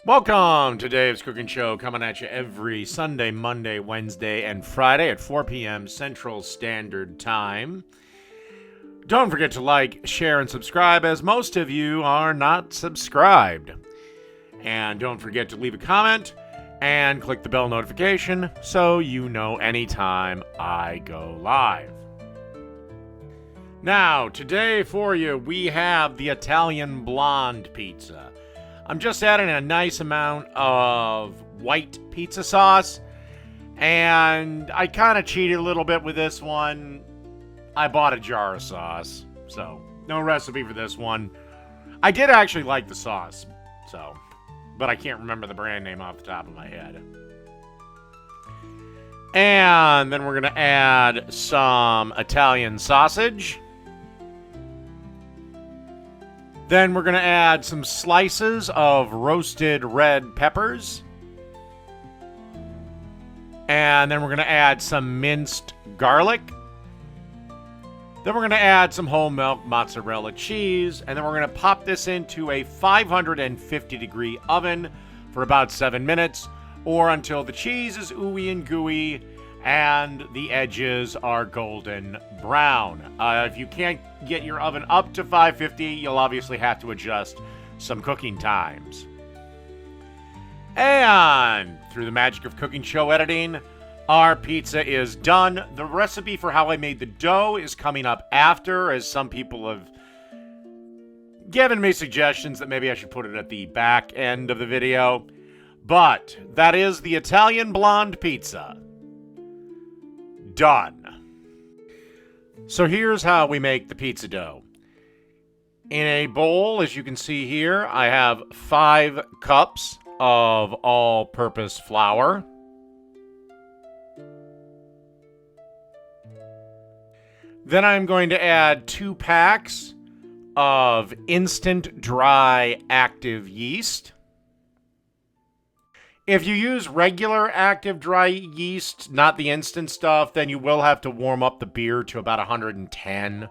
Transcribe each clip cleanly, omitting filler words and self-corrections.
Welcome to Dave's Cooking Show, coming at you every Sunday, Monday, Wednesday, and Friday at 4 p.m. Central Standard Time. Don't forget to like, share, and subscribe, as most of you are not subscribed. And don't forget to leave a comment and click the bell notification so you know anytime I go live. Now, today for you, we have the Italian Blonde Pizza. I'm just adding a nice amount of white pizza sauce, and I kind of cheated a little bit with this one. I bought a jar of sauce, so no recipe for this one. I did actually like the sauce, but I can't remember the brand name off the top of my head. And then we're going to add some Italian sausage. Then we're going to add some slices of roasted red peppers. And then we're going to add some minced garlic. Then we're going to add some whole milk mozzarella cheese. And then we're going to pop this into a 550-degree oven for about 7 minutes, or until the cheese is ooey and gooey and the edges are golden brown. If you can't get your oven up to 550, you'll obviously have to adjust some cooking times. And through the magic of cooking show editing, our pizza is done. The recipe for how I made the dough is coming up after, as some people have given me suggestions that maybe I should put it at the back end of the video. But that is the Italian Blonde Pizza. Done. So here's how we make the pizza dough. In a bowl, as you can see here, I have 5 cups of all-purpose flour. Then I'm going to add 2 packs of instant dry active yeast. If you use regular active dry yeast, not the instant stuff, then you will have to warm up the beer to about 110,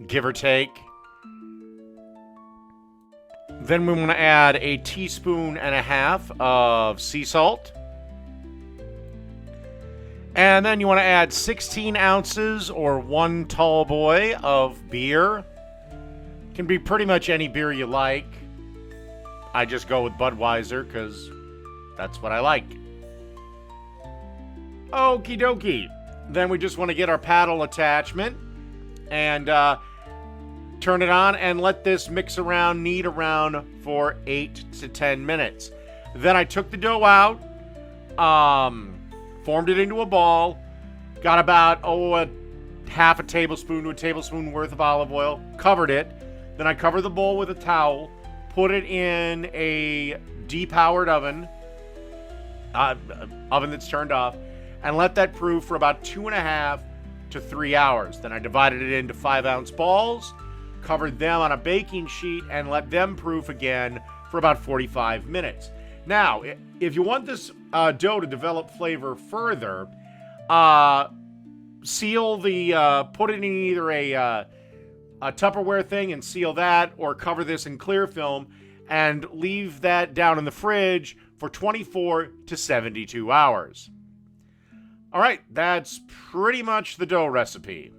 give or take. Then we want to add a teaspoon and a half of sea salt. And then you want to add 16 ounces or 1 tall boy of beer. Can be pretty much any beer you like. I just go with Budweiser because that's what I like. Okie dokie. Then we just want to get our paddle attachment and turn it on and let this mix around, knead around for 8 to 10 minutes. Then I took the dough out, formed it into a ball, got about a half a tablespoon to a tablespoon worth of olive oil, covered it. Then I covered the bowl with a towel, put it in a depowered oven that's turned off, and let that proof for about 2.5 to 3 hours. Then I divided it into 5-ounce balls, covered them on a baking sheet, and let them proof again for about 45 minutes. Now, if you want this dough to develop flavor further, seal put it in either a Tupperware thing and seal that, or cover this in clear film and leave that down in the fridge for 24 to 72 hours. All right, that's pretty much the dough recipe.